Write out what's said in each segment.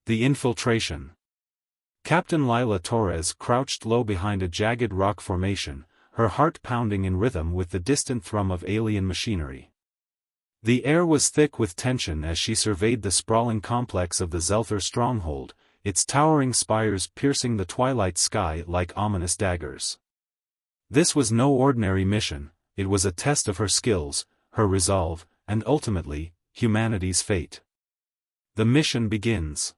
The infiltration. Captain Lila Torres crouched low behind a jagged rock formation, her heart pounding in rhythm with the distant thrum of alien machinery. The air was thick with tension as she surveyed the sprawling complex of the Zelther stronghold, its towering spires piercing the twilight sky like ominous daggers. This was no ordinary mission, it was a test of her skills, her resolve, and ultimately, humanity's fate. The mission begins.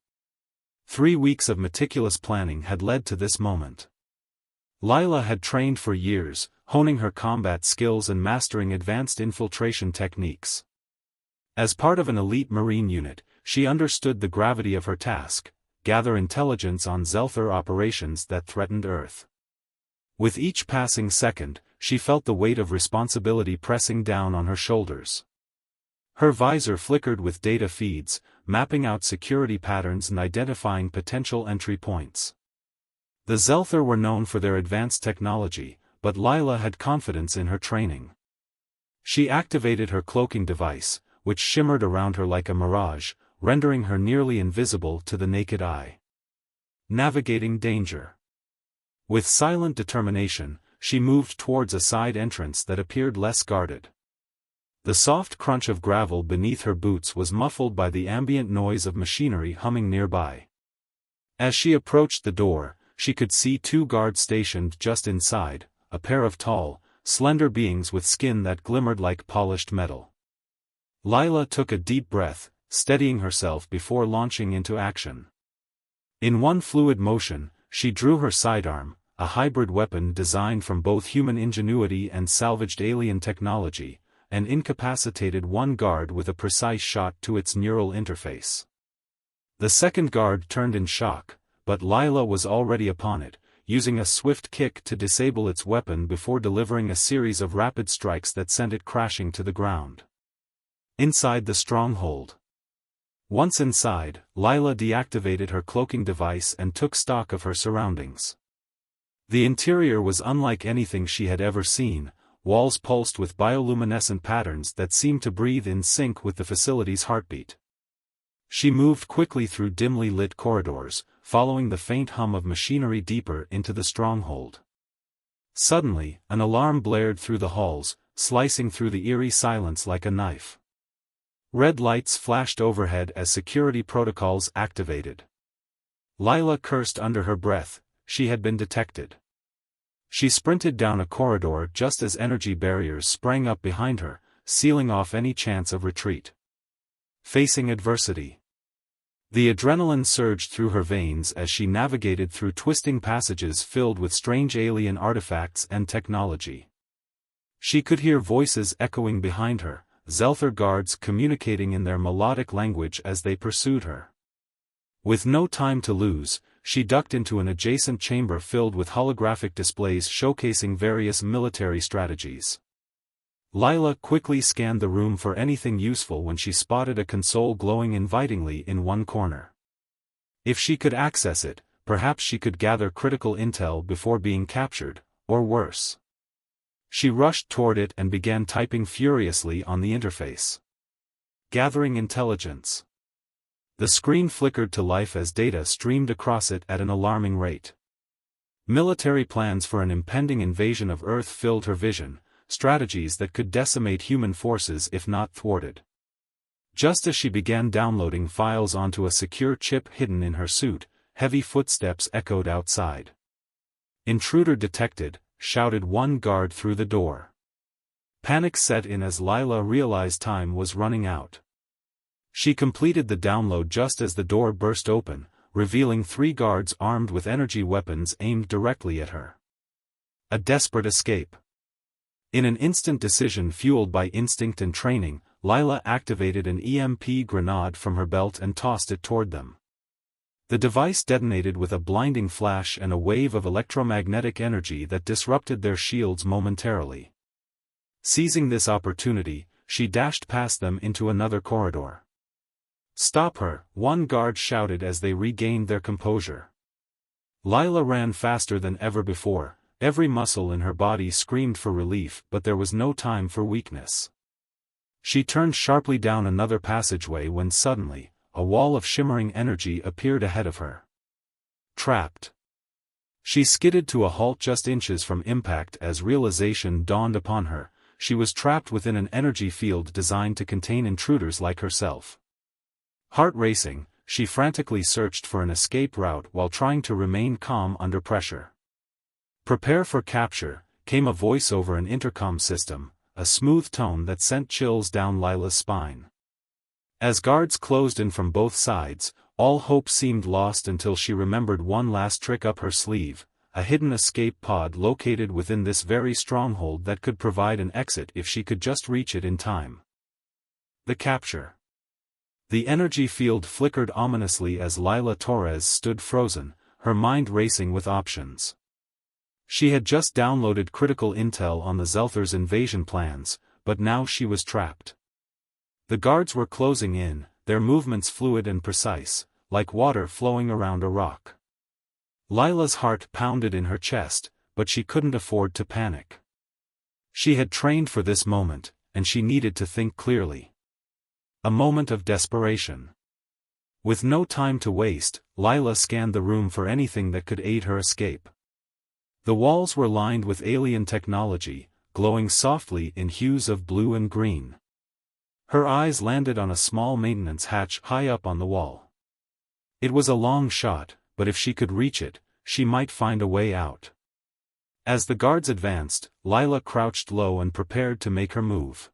3 weeks of meticulous planning had led to this moment. Lila had trained for years, honing her combat skills and mastering advanced infiltration techniques. As part of an elite marine unit, she understood the gravity of her task: gather intelligence on Zelther operations that threatened Earth. With each passing second, she felt the weight of responsibility pressing down on her shoulders. Her visor flickered with data feeds, mapping out security patterns and identifying potential entry points. The Zelther were known for their advanced technology, but Lila had confidence in her training. She activated her cloaking device, which shimmered around her like a mirage, rendering her nearly invisible to the naked eye. Navigating danger. With silent determination, she moved towards a side entrance that appeared less guarded. The soft crunch of gravel beneath her boots was muffled by the ambient noise of machinery humming nearby. As she approached the door, she could see 2 guards stationed just inside, a pair of tall, slender beings with skin that glimmered like polished metal. Lila took a deep breath, steadying herself before launching into action. In one fluid motion, she drew her sidearm, a hybrid weapon designed from both human ingenuity and salvaged alien technology, and incapacitated one guard with a precise shot to its neural interface. The second guard turned in shock, but Lila was already upon it, using a swift kick to disable its weapon before delivering a series of rapid strikes that sent it crashing to the ground. Inside the stronghold. Once inside, Lila deactivated her cloaking device and took stock of her surroundings. The interior was unlike anything she had ever seen, walls pulsed with bioluminescent patterns that seemed to breathe in sync with the facility's heartbeat. She moved quickly through dimly lit corridors, following the faint hum of machinery deeper into the stronghold. Suddenly, an alarm blared through the halls, slicing through the eerie silence like a knife. Red lights flashed overhead as security protocols activated. Lila cursed under her breath, she had been detected. She sprinted down a corridor just as energy barriers sprang up behind her, sealing off any chance of retreat. Facing adversity. The adrenaline surged through her veins as she navigated through twisting passages filled with strange alien artifacts and technology. She could hear voices echoing behind her, Zelther guards communicating in their melodic language as they pursued her. With no time to lose, she ducked into an adjacent chamber filled with holographic displays showcasing various military strategies. Lila quickly scanned the room for anything useful when she spotted a console glowing invitingly in one corner. If she could access it, perhaps she could gather critical intel before being captured, or worse. She rushed toward it and began typing furiously on the interface. Gathering intelligence. The screen flickered to life as data streamed across it at an alarming rate. Military plans for an impending invasion of Earth filled her vision, strategies that could decimate human forces if not thwarted. Just as she began downloading files onto a secure chip hidden in her suit, heavy footsteps echoed outside. "Intruder detected," shouted one guard through the door. Panic set in as Lila realized time was running out. She completed the download just as the door burst open, revealing 3 guards armed with energy weapons aimed directly at her. A desperate escape. In an instant decision fueled by instinct and training, Lila activated an EMP grenade from her belt and tossed it toward them. The device detonated with a blinding flash and a wave of electromagnetic energy that disrupted their shields momentarily. Seizing this opportunity, she dashed past them into another corridor. "Stop her," one guard shouted as they regained their composure. Lila ran faster than ever before, every muscle in her body screamed for relief, but there was no time for weakness. She turned sharply down another passageway when suddenly, a wall of shimmering energy appeared ahead of her. Trapped. She skidded to a halt just inches from impact as realization dawned upon her. She was trapped within an energy field designed to contain intruders like herself. Heart racing, she frantically searched for an escape route while trying to remain calm under pressure. "Prepare for capture," came a voice over an intercom system, a smooth tone that sent chills down Lila's spine. As guards closed in from both sides, all hope seemed lost until she remembered one last trick up her sleeve, a hidden escape pod located within this very stronghold that could provide an exit if she could just reach it in time. The capture. The energy field flickered ominously as Lila Torres stood frozen, her mind racing with options. She had just downloaded critical intel on the Zelther's invasion plans, but now she was trapped. The guards were closing in, their movements fluid and precise, like water flowing around a rock. Lila's heart pounded in her chest, but she couldn't afford to panic. She had trained for this moment, and she needed to think clearly. A moment of desperation. With no time to waste, Lila scanned the room for anything that could aid her escape. The walls were lined with alien technology, glowing softly in hues of blue and green. Her eyes landed on a small maintenance hatch high up on the wall. It was a long shot, but if she could reach it, she might find a way out. As the guards advanced, Lila crouched low and prepared to make her move.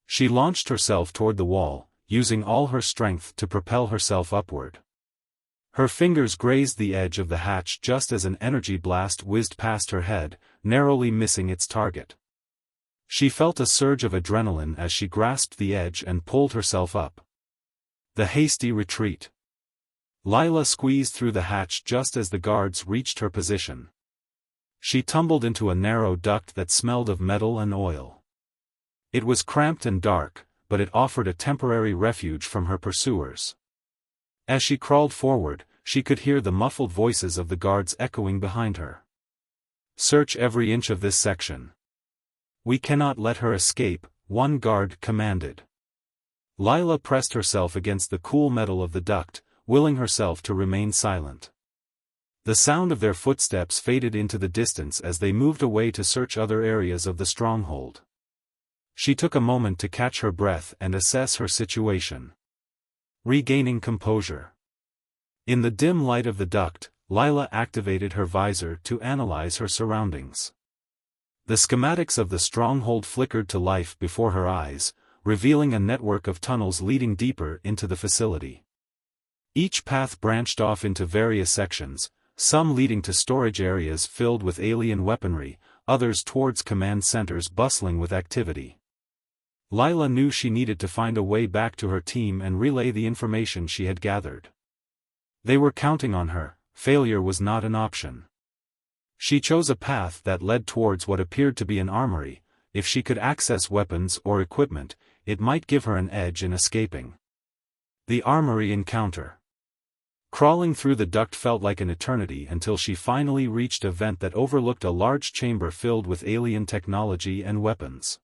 She launched herself toward the wall, using all her strength to propel herself upward. Her fingers grazed the edge of the hatch just as an energy blast whizzed past her head, narrowly missing its target. She felt a surge of adrenaline as she grasped the edge and pulled herself up. The hasty retreat. Lila squeezed through the hatch just as the guards reached her position. She tumbled into a narrow duct that smelled of metal and oil. It was cramped and dark, but it offered a temporary refuge from her pursuers. As she crawled forward, she could hear the muffled voices of the guards echoing behind her. "Search every inch of this section. We cannot let her escape," one guard commanded. Lila pressed herself against the cool metal of the duct, willing herself to remain silent. The sound of their footsteps faded into the distance as they moved away to search other areas of the stronghold. She took a moment to catch her breath and assess her situation. Regaining composure. In the dim light of the duct, Lila activated her visor to analyze her surroundings. The schematics of the stronghold flickered to life before her eyes, revealing a network of tunnels leading deeper into the facility. Each path branched off into various sections, some leading to storage areas filled with alien weaponry, others towards command centers bustling with activity. Lila knew she needed to find a way back to her team and relay the information she had gathered. They were counting on her, failure was not an option. She chose a path that led towards what appeared to be an armory. If she could access weapons or equipment, it might give her an edge in escaping. The armory encounter. Crawling through the duct felt like an eternity until she finally reached a vent that overlooked a large chamber filled with alien technology and weapons.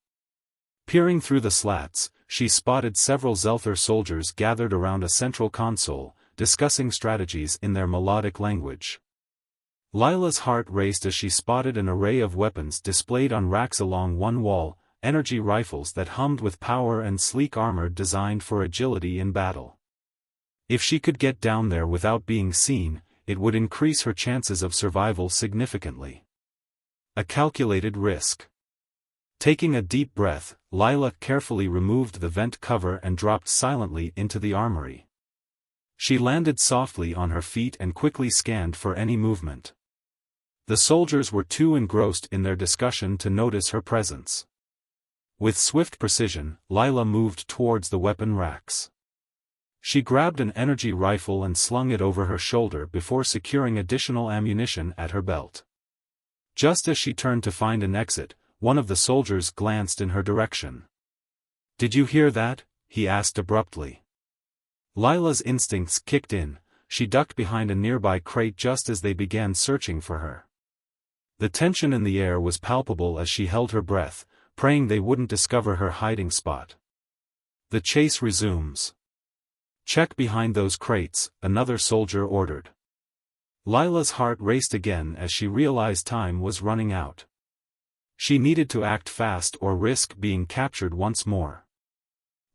Peering through the slats, she spotted several Zelther soldiers gathered around a central console, discussing strategies in their melodic language. Lila's heart raced as she spotted an array of weapons displayed on racks along one wall, energy rifles that hummed with power and sleek armor designed for agility in battle. If she could get down there without being seen, it would increase her chances of survival significantly. A calculated risk. Taking a deep breath, Lila carefully removed the vent cover and dropped silently into the armory. She landed softly on her feet and quickly scanned for any movement. The soldiers were too engrossed in their discussion to notice her presence. With swift precision, Lila moved towards the weapon racks. She grabbed an energy rifle and slung it over her shoulder before securing additional ammunition at her belt. Just as she turned to find an exit, one of the soldiers glanced in her direction. "Did you hear that?" he asked abruptly. Lila's instincts kicked in. She ducked behind a nearby crate just as they began searching for her. The tension in the air was palpable as she held her breath, praying they wouldn't discover her hiding spot. The chase resumes. "Check behind those crates," another soldier ordered. Lila's heart raced again as she realized time was running out. She needed to act fast or risk being captured once more.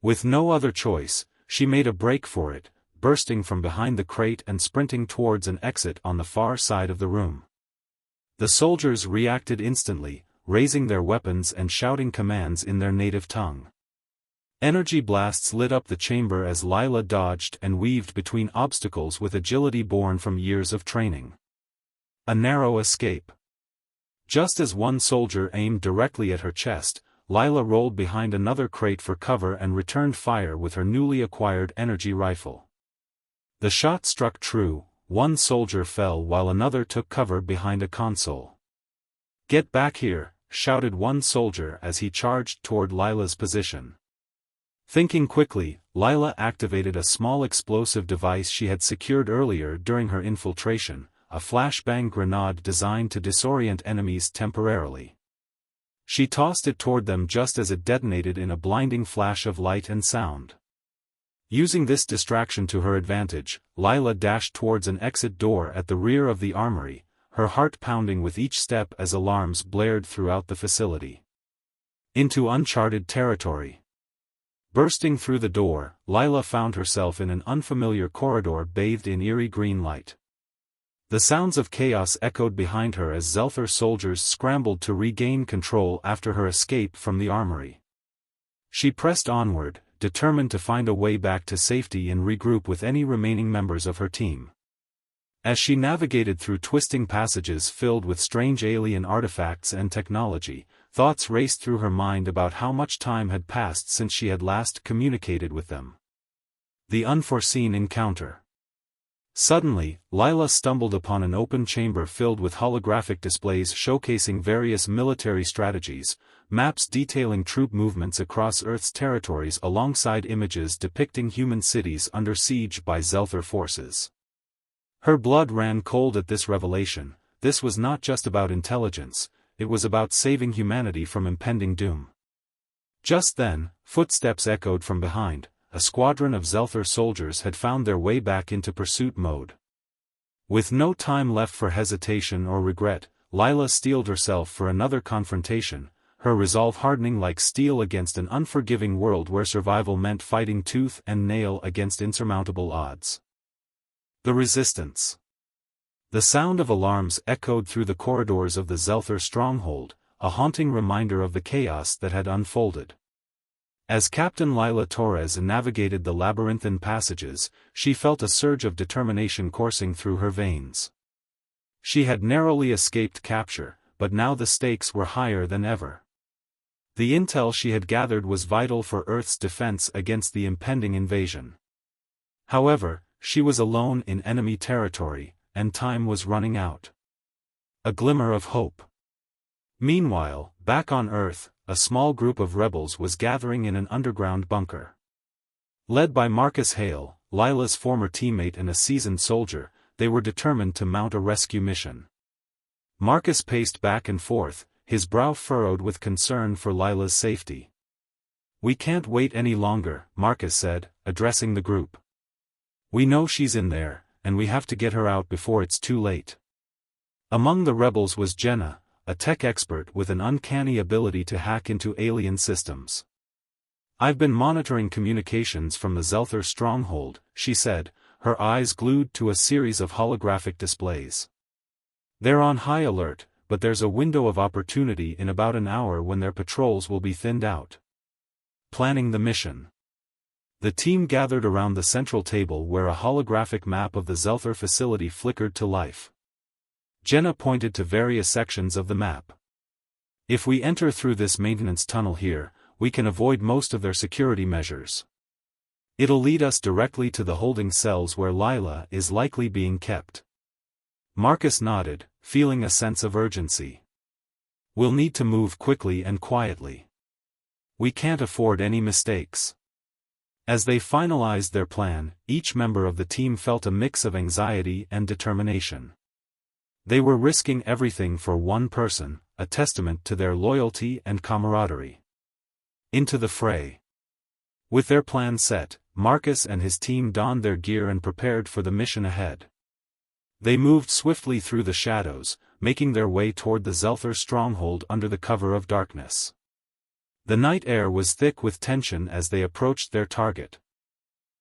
With no other choice, she made a break for it, bursting from behind the crate and sprinting towards an exit on the far side of the room. The soldiers reacted instantly, raising their weapons and shouting commands in their native tongue. Energy blasts lit up the chamber as Lila dodged and weaved between obstacles with agility born from years of training. A narrow escape. Just as one soldier aimed directly at her chest, Lila rolled behind another crate for cover and returned fire with her newly acquired energy rifle. The shot struck true, one soldier fell while another took cover behind a console. "Get back here," shouted one soldier as he charged toward Lila's position. Thinking quickly, Lila activated a small explosive device she had secured earlier during her infiltration, a flashbang grenade designed to disorient enemies temporarily. She tossed it toward them just as it detonated in a blinding flash of light and sound. Using this distraction to her advantage, Lila dashed towards an exit door at the rear of the armory, her heart pounding with each step as alarms blared throughout the facility. Into uncharted territory. Bursting through the door, Lila found herself in an unfamiliar corridor bathed in eerie green light. The sounds of chaos echoed behind her as Zelther soldiers scrambled to regain control after her escape from the armory. She pressed onward, determined to find a way back to safety and regroup with any remaining members of her team. As she navigated through twisting passages filled with strange alien artifacts and technology, thoughts raced through her mind about how much time had passed since she had last communicated with them. The unforeseen encounter. Suddenly, Lila stumbled upon an open chamber filled with holographic displays showcasing various military strategies, maps detailing troop movements across Earth's territories alongside images depicting human cities under siege by Zelther forces. Her blood ran cold at this revelation. This was not just about intelligence, it was about saving humanity from impending doom. Just then, footsteps echoed from behind. A squadron of Zelther soldiers had found their way back into pursuit mode. With no time left for hesitation or regret, Lila steeled herself for another confrontation, her resolve hardening like steel against an unforgiving world where survival meant fighting tooth and nail against insurmountable odds. The resistance. The sound of alarms echoed through the corridors of the Zelther stronghold, a haunting reminder of the chaos that had unfolded. As Captain Lila Torres navigated the labyrinthine passages, she felt a surge of determination coursing through her veins. She had narrowly escaped capture, but now the stakes were higher than ever. The intel she had gathered was vital for Earth's defense against the impending invasion. However, she was alone in enemy territory, and time was running out. A glimmer of hope. Meanwhile, back on Earth, a small group of rebels was gathering in an underground bunker. Led by Marcus Hale, Lila's former teammate and a seasoned soldier, they were determined to mount a rescue mission. Marcus paced back and forth, his brow furrowed with concern for Lila's safety. "We can't wait any longer," Marcus said, addressing the group. "We know she's in there, and we have to get her out before it's too late." Among the rebels was Jenna, a tech expert with an uncanny ability to hack into alien systems. "I've been monitoring communications from the Zelther stronghold," she said, her eyes glued to a series of holographic displays. "They're on high alert, but there's a window of opportunity in about an hour when their patrols will be thinned out." Planning the mission. The team gathered around the central table where a holographic map of the Zelther facility flickered to life. Jenna pointed to various sections of the map. "If we enter through this maintenance tunnel here, we can avoid most of their security measures. It'll lead us directly to the holding cells where Lila is likely being kept." Marcus nodded, feeling a sense of urgency. "We'll need to move quickly and quietly. We can't afford any mistakes." As they finalized their plan, each member of the team felt a mix of anxiety and determination. They were risking everything for one person, a testament to their loyalty and camaraderie. Into the fray. With their plan set, Marcus and his team donned their gear and prepared for the mission ahead. They moved swiftly through the shadows, making their way toward the Zelther stronghold under the cover of darkness. The night air was thick with tension as they approached their target.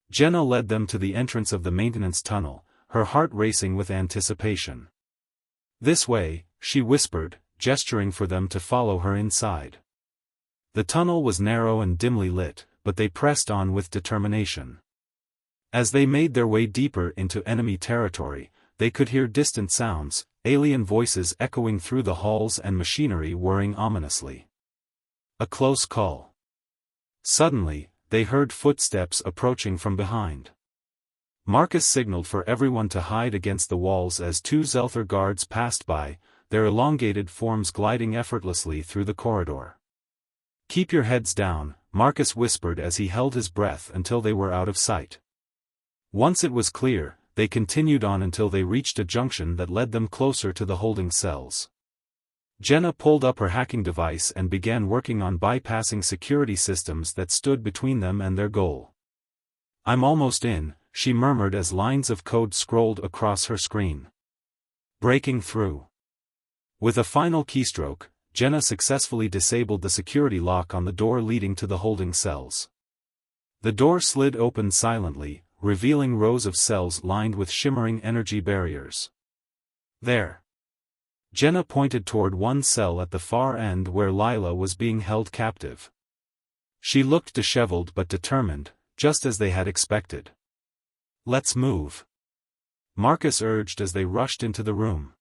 Jenna led them to the entrance of the maintenance tunnel, her heart racing with anticipation. "This way," she whispered, gesturing for them to follow her inside. The tunnel was narrow and dimly lit, but they pressed on with determination. As they made their way deeper into enemy territory, they could hear distant sounds, alien voices echoing through the halls and machinery whirring ominously. A close call. Suddenly, they heard footsteps approaching from behind. Marcus signaled for everyone to hide against the walls as two Zelther guards passed by, their elongated forms gliding effortlessly through the corridor. "Keep your heads down," Marcus whispered as he held his breath until they were out of sight. Once it was clear, they continued on until they reached a junction that led them closer to the holding cells. Jenna pulled up her hacking device and began working on bypassing security systems that stood between them and their goal. "I'm almost in," she murmured as lines of code scrolled across her screen. Breaking through. With a final keystroke, Jenna successfully disabled the security lock on the door leading to the holding cells. The door slid open silently, revealing rows of cells lined with shimmering energy barriers. "There." Jenna pointed toward one cell at the far end where Lila was being held captive. She looked disheveled but determined, just as they had expected. "Let's move," Marcus urged as they rushed into the room.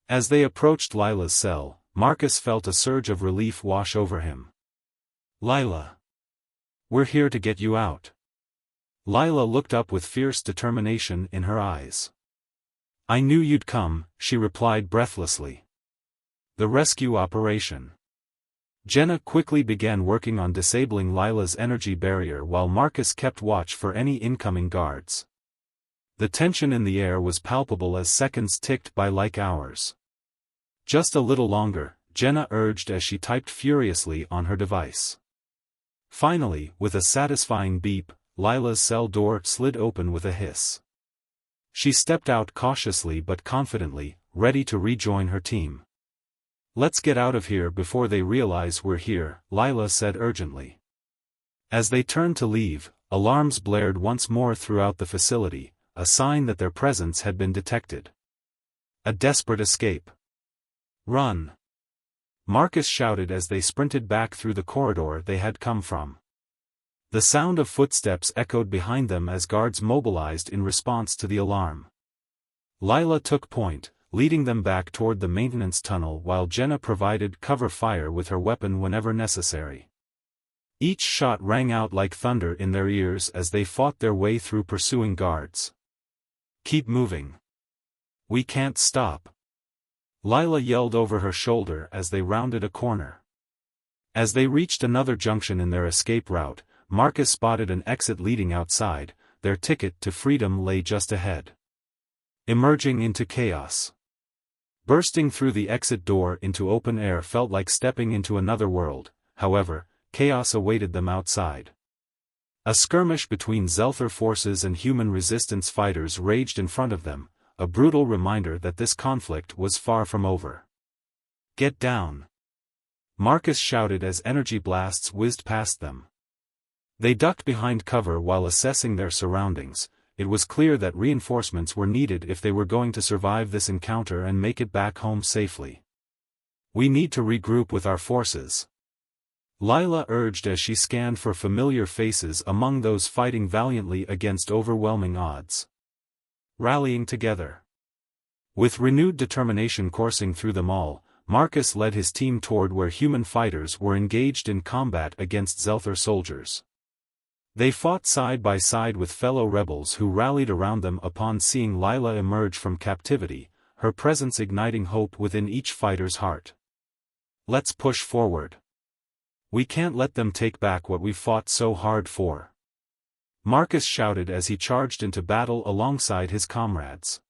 As they approached Lila's cell, Marcus felt a surge of relief wash over him. "Lila. We're here to get you out." Lila looked up with fierce determination in her eyes. "I knew you'd come," she replied breathlessly. "The rescue operation." Jenna quickly began working on disabling Lila's energy barrier while Marcus kept watch for any incoming guards. The tension in the air was palpable as seconds ticked by like hours. "Just a little longer," Jenna urged as she typed furiously on her device. Finally, with a satisfying beep, Lila's cell door slid open with a hiss. She stepped out cautiously but confidently, ready to rejoin her team. "Let's get out of here before they realize we're here," Lila said urgently. As they turned to leave, alarms blared once more throughout the facility, a sign that their presence had been detected. A desperate escape. "Run!" Marcus shouted as they sprinted back through the corridor they had come from. The sound of footsteps echoed behind them as guards mobilized in response to the alarm. Lila took point, leading them back toward the maintenance tunnel while Jenna provided cover fire with her weapon whenever necessary. Each shot rang out like thunder in their ears as they fought their way through pursuing guards. "Keep moving. We can't stop," Lila yelled over her shoulder as they rounded a corner. As they reached another junction in their escape route, Marcus spotted an exit leading outside. Their ticket to freedom lay just ahead. Emerging into chaos. Bursting through the exit door into open air felt like stepping into another world. However, chaos awaited them outside. A skirmish between Zelther forces and human resistance fighters raged in front of them, a brutal reminder that this conflict was far from over. "Get down!" Marcus shouted as energy blasts whizzed past them. They ducked behind cover while assessing their surroundings. It was clear that reinforcements were needed if they were going to survive this encounter and make it back home safely. "We need to regroup with our forces," Lila urged as she scanned for familiar faces among those fighting valiantly against overwhelming odds. Rallying together. With renewed determination coursing through them all, Marcus led his team toward where human fighters were engaged in combat against Zelther soldiers. They fought side by side with fellow rebels who rallied around them upon seeing Lila emerge from captivity, her presence igniting hope within each fighter's heart. "Let's push forward. We can't let them take back what we fought so hard for," Marcus shouted as he charged into battle alongside his comrades.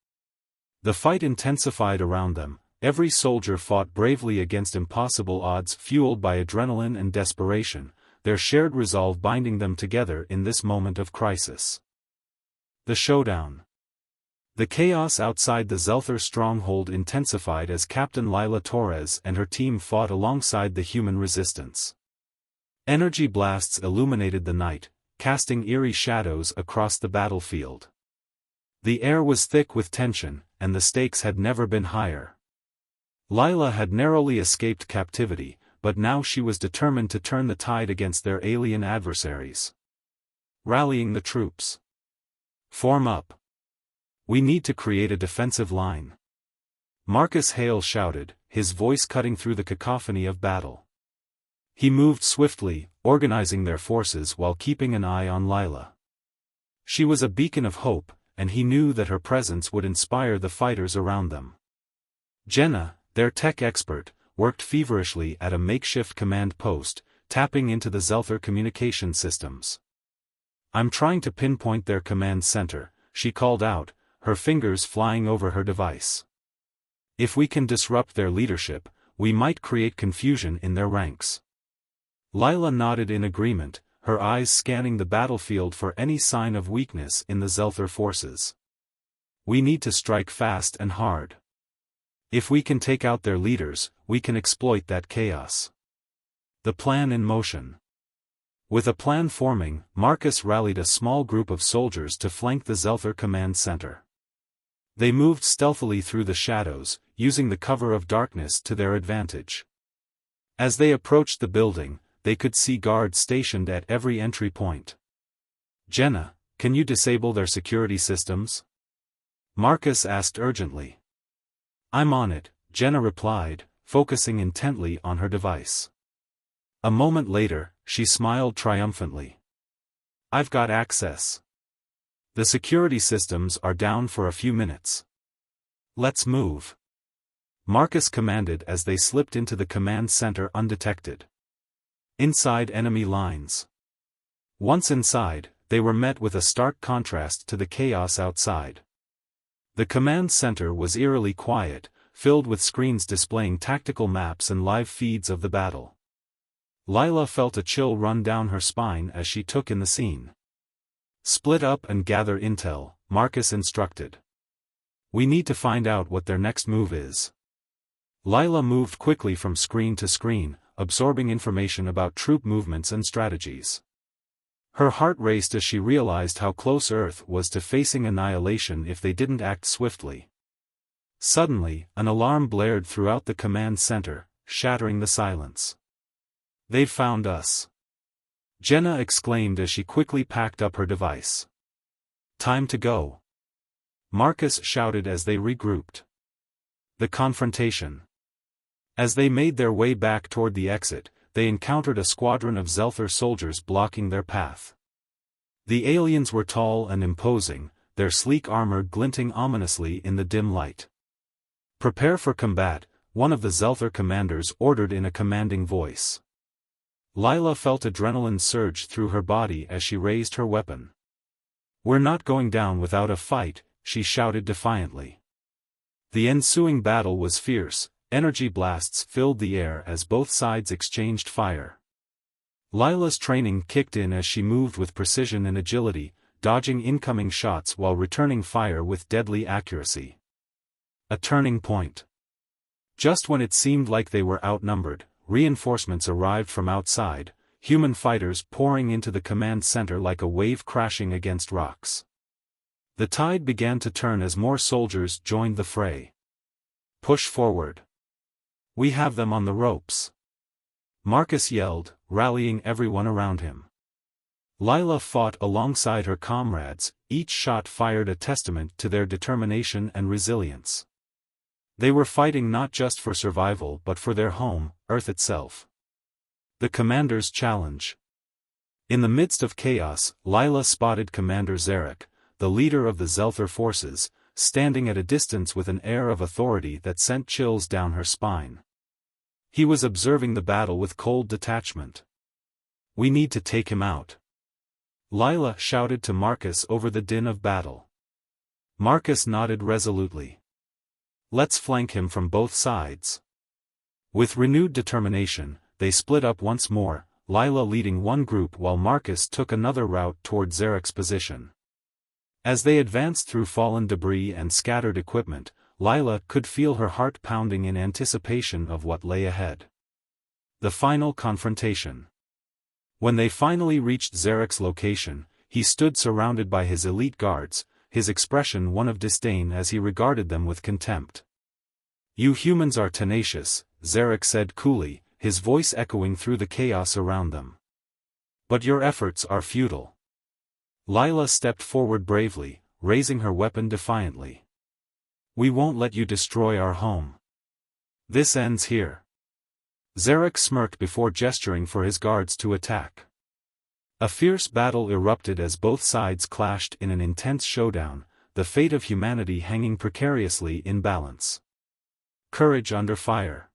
The fight intensified around them. Every soldier fought bravely against impossible odds fueled by adrenaline and desperation, their shared resolve binding them together in this moment of crisis. The showdown. The chaos outside the Zelther stronghold intensified as Captain Lila Torres and her team fought alongside the human resistance. Energy blasts illuminated the night, casting eerie shadows across the battlefield. The air was thick with tension, and the stakes had never been higher. Lila had narrowly escaped captivity, but now she was determined to turn the tide against their alien adversaries. Rallying the troops. Form up. We need to create a defensive line. Marcus Hale shouted, his voice cutting through the cacophony of battle. He moved swiftly, organizing their forces while keeping an eye on Lila. She was a beacon of hope, and he knew that her presence would inspire the fighters around them. Jenna, their tech expert, worked feverishly at a makeshift command post, tapping into the Zelther communication systems. "I'm trying to pinpoint their command center," she called out, her fingers flying over her device. "If we can disrupt their leadership, we might create confusion in their ranks." Lila nodded in agreement, her eyes scanning the battlefield for any sign of weakness in the Zelther forces. "We need to strike fast and hard. If we can take out their leaders, we can exploit that chaos." The plan in motion. With a plan forming, Marcus rallied a small group of soldiers to flank the Zelther command center. They moved stealthily through the shadows, using the cover of darkness to their advantage. As they approached the building, they could see guards stationed at every entry point. "Jenna, can you disable their security systems?" Marcus asked urgently. "I'm on it," Jenna replied, focusing intently on her device. A moment later, she smiled triumphantly. "I've got access. The security systems are down for a few minutes. Let's move." Marcus commanded as they slipped into the command center undetected. Inside enemy lines. Once inside, they were met with a stark contrast to the chaos outside. The command center was eerily quiet, filled with screens displaying tactical maps and live feeds of the battle. Lila felt a chill run down her spine as she took in the scene. "Split up and gather intel," Marcus instructed. "We need to find out what their next move is." Lila moved quickly from screen to screen, absorbing information about troop movements and strategies. Her heart raced as she realized how close Earth was to facing annihilation if they didn't act swiftly. Suddenly, an alarm blared throughout the command center, shattering the silence. "They've found us!" Jenna exclaimed as she quickly packed up her device. "Time to go!" Marcus shouted as they regrouped. The confrontation. As they made their way back toward the exit, they encountered a squadron of Zelther soldiers blocking their path. The aliens were tall and imposing, their sleek armor glinting ominously in the dim light. "Prepare for combat," one of the Zelther commanders ordered in a commanding voice. Lila felt adrenaline surge through her body as she raised her weapon. "We're not going down without a fight," she shouted defiantly. The ensuing battle was fierce, energy blasts filled the air as both sides exchanged fire. Lila's training kicked in as she moved with precision and agility, dodging incoming shots while returning fire with deadly accuracy. A turning point. Just when it seemed like they were outnumbered, reinforcements arrived from outside, human fighters pouring into the command center like a wave crashing against rocks. The tide began to turn as more soldiers joined the fray. "Push forward. We have them on the ropes," Marcus yelled, rallying everyone around him. Lila fought alongside her comrades, each shot fired a testament to their determination and resilience. They were fighting not just for survival but for their home, Earth itself. The Commander's Challenge. In the midst of chaos, Lila spotted Commander Zarek, the leader of the Zelther forces, standing at a distance with an air of authority that sent chills down her spine. He was observing the battle with cold detachment. "We need to take him out," Lila shouted to Marcus over the din of battle. Marcus nodded resolutely. "Let's flank him from both sides." With renewed determination, they split up once more, Lila leading one group while Marcus took another route toward Zarek's position. As they advanced through fallen debris and scattered equipment, Lila could feel her heart pounding in anticipation of what lay ahead. The final confrontation. When they finally reached Zarek's location, he stood surrounded by his elite guards, his expression one of disdain as he regarded them with contempt. "You humans are tenacious," Zarek said coolly, his voice echoing through the chaos around them. "But your efforts are futile." Lila stepped forward bravely, raising her weapon defiantly. "We won't let you destroy our home. This ends here." Zarek smirked before gesturing for his guards to attack. A fierce battle erupted as both sides clashed in an intense showdown, the fate of humanity hanging precariously in balance. Courage under fire.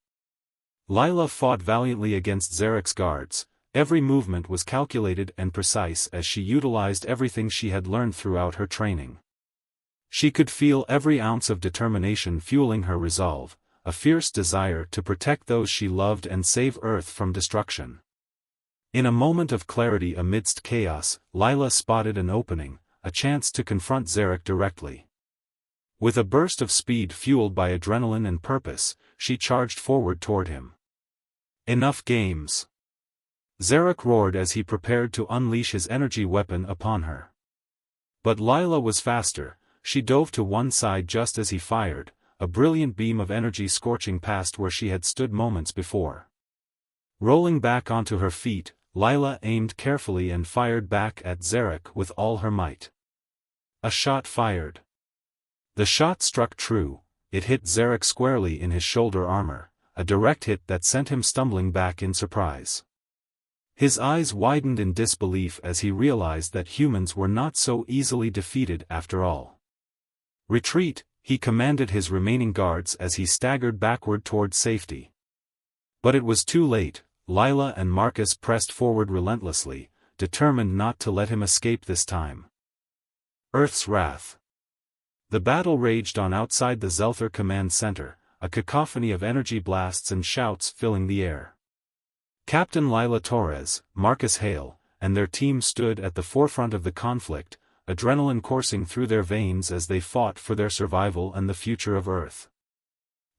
Lila fought valiantly against Zarek's guards. Every movement was calculated and precise as she utilized everything she had learned throughout her training. She could feel every ounce of determination fueling her resolve, a fierce desire to protect those she loved and save Earth from destruction. In a moment of clarity amidst chaos, Lila spotted an opening, a chance to confront Zarek directly. With a burst of speed fueled by adrenaline and purpose, she charged forward toward him. "Enough games!" Zarek roared as he prepared to unleash his energy weapon upon her. But Lila was faster. She dove to one side just as he fired, a brilliant beam of energy scorching past where she had stood moments before. Rolling back onto her feet, Lila aimed carefully and fired back at Zarek with all her might. A shot fired. The shot struck true. It hit Zarek squarely in his shoulder armor, a direct hit that sent him stumbling back in surprise. His eyes widened in disbelief as he realized that humans were not so easily defeated after all. "Retreat," he commanded his remaining guards as he staggered backward toward safety. But it was too late. Lila and Marcus pressed forward relentlessly, determined not to let him escape this time. Earth's wrath. The battle raged on outside the Zelther command center, a cacophony of energy blasts and shouts filling the air. Captain Lila Torres, Marcus Hale, and their team stood at the forefront of the conflict, adrenaline coursing through their veins as they fought for their survival and the future of Earth.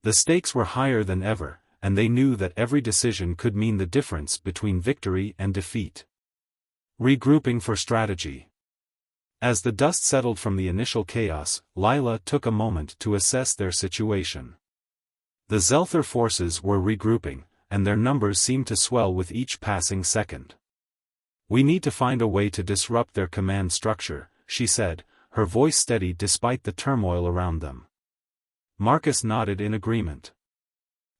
The stakes were higher than ever, and they knew that every decision could mean the difference between victory and defeat. Regrouping for strategy. As the dust settled from the initial chaos, Lila took a moment to assess their situation. The Zelther forces were regrouping, and their numbers seemed to swell with each passing second. "We need to find a way to disrupt their command structure," she said, her voice steady despite the turmoil around them. Marcus nodded in agreement.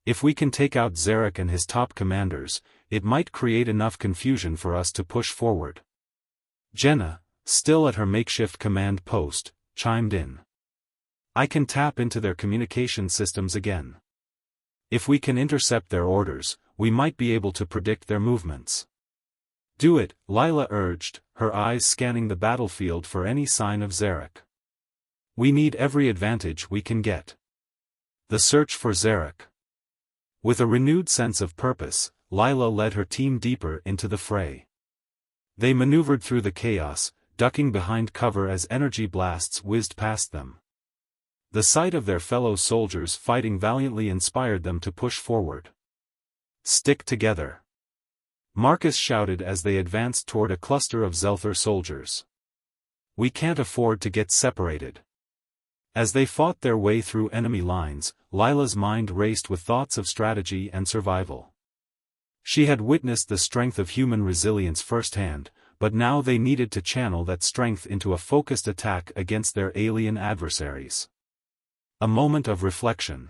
"If we can take out Zarek and his top commanders, it might create enough confusion for us to push forward." Jenna, still at her makeshift command post, chimed in. "I can tap into their communication systems again. If we can intercept their orders, we might be able to predict their movements." "Do it," Lila urged, her eyes scanning the battlefield for any sign of Zarek. "We need every advantage we can get." The search for Zarek. With a renewed sense of purpose, Lila led her team deeper into the fray. They maneuvered through the chaos, ducking behind cover as energy blasts whizzed past them. The sight of their fellow soldiers fighting valiantly inspired them to push forward. "Stick together," Marcus shouted as they advanced toward a cluster of Zelther soldiers. "We can't afford to get separated." As they fought their way through enemy lines, Lila's mind raced with thoughts of strategy and survival. She had witnessed the strength of human resilience firsthand, but now they needed to channel that strength into a focused attack against their alien adversaries. A moment of reflection.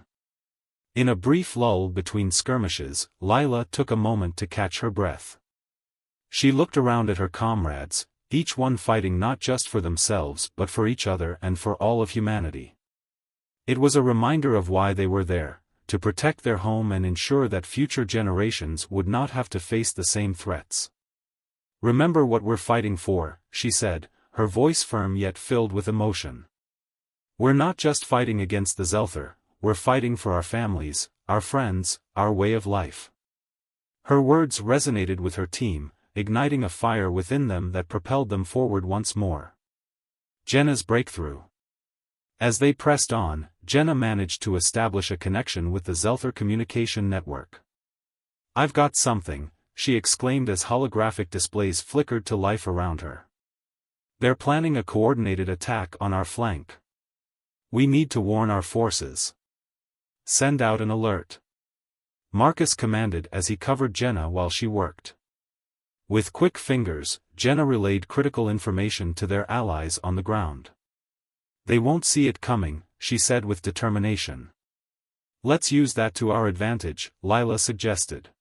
In a brief lull between skirmishes, Lila took a moment to catch her breath. She looked around at her comrades, each one fighting not just for themselves but for each other and for all of humanity. It was a reminder of why they were there, to protect their home and ensure that future generations would not have to face the same threats. "Remember what we're fighting for," she said, her voice firm yet filled with emotion. "We're not just fighting against the Zelther, we're fighting for our families, our friends, our way of life." Her words resonated with her team, igniting a fire within them that propelled them forward once more. Jenna's breakthrough. As they pressed on, Jenna managed to establish a connection with the Zelther communication network. "I've got something," she exclaimed as holographic displays flickered to life around her. "They're planning a coordinated attack on our flank. We need to warn our forces. Send out an alert." Marcus commanded as he covered Jenna while she worked. With quick fingers, Jenna relayed critical information to their allies on the ground. "They won't see it coming," she said with determination. "Let's use that to our advantage," Lila suggested.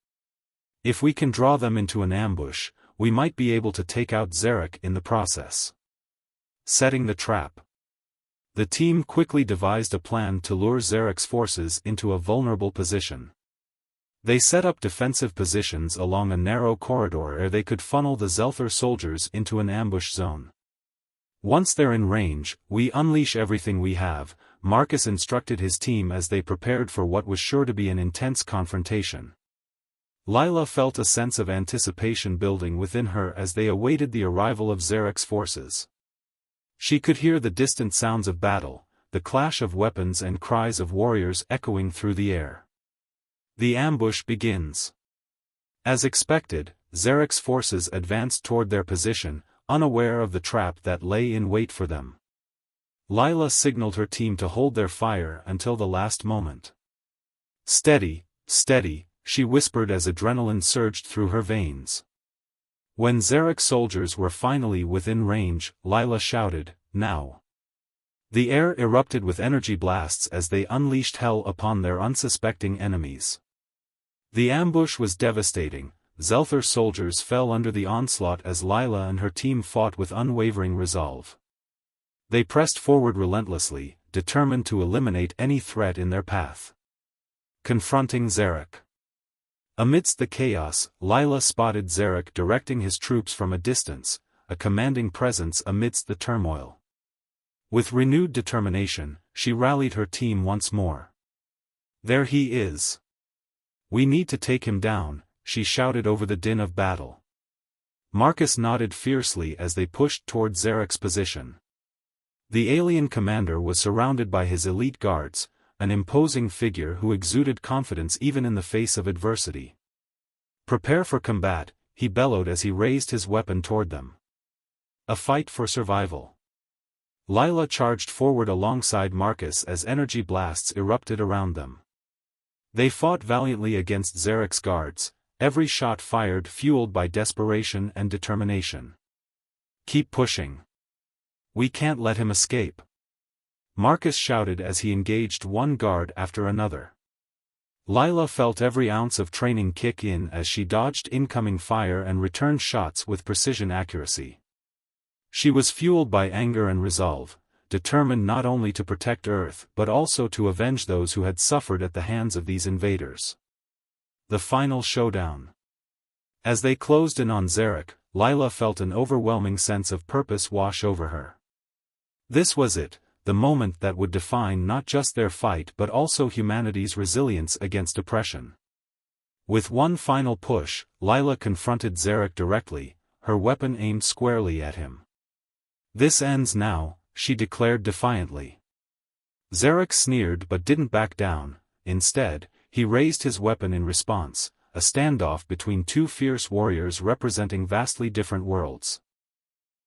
"If we can draw them into an ambush, we might be able to take out Zarek in the process." Setting the trap. The team quickly devised a plan to lure Zarek's forces into a vulnerable position. They set up defensive positions along a narrow corridor where they could funnel the Zelther soldiers into an ambush zone. "Once they're in range, we unleash everything we have," Marcus instructed his team as they prepared for what was sure to be an intense confrontation. Lila felt a sense of anticipation building within her as they awaited the arrival of Zarek's forces. She could hear the distant sounds of battle, the clash of weapons and cries of warriors echoing through the air. The ambush begins. As expected, Zarek's forces advanced toward their position, unaware of the trap that lay in wait for them. Lila signaled her team to hold their fire until the last moment. "Steady, steady," she whispered as adrenaline surged through her veins. When Zarek's soldiers were finally within range, Lila shouted, "Now!" The air erupted with energy blasts as they unleashed hell upon their unsuspecting enemies. The ambush was devastating. Zelther soldiers fell under the onslaught as Lila and her team fought with unwavering resolve. They pressed forward relentlessly, determined to eliminate any threat in their path. Confronting Zarek. Amidst the chaos, Lila spotted Zarek directing his troops from a distance, a commanding presence amidst the turmoil. With renewed determination, she rallied her team once more. "There he is. We need to take him down," she shouted over the din of battle. Marcus nodded fiercely as they pushed toward Zarek's position. The alien commander was surrounded by his elite guards, an imposing figure who exuded confidence even in the face of adversity. "Prepare for combat," he bellowed as he raised his weapon toward them. A fight for survival. Lila charged forward alongside Marcus as energy blasts erupted around them. They fought valiantly against Zarek's guards, every shot fired fueled by desperation and determination. "Keep pushing. We can't let him escape," Marcus shouted as he engaged one guard after another. Lila felt every ounce of training kick in as she dodged incoming fire and returned shots with precision accuracy. She was fueled by anger and resolve, determined not only to protect Earth but also to avenge those who had suffered at the hands of these invaders. The final showdown. As they closed in on Zarek, Lila felt an overwhelming sense of purpose wash over her. This was it, the moment that would define not just their fight but also humanity's resilience against oppression. With one final push, Lila confronted Zarek directly, her weapon aimed squarely at him. "This ends now," she declared defiantly. Zarek sneered but didn't back down. Instead, he raised his weapon in response, a standoff between two fierce warriors representing vastly different worlds.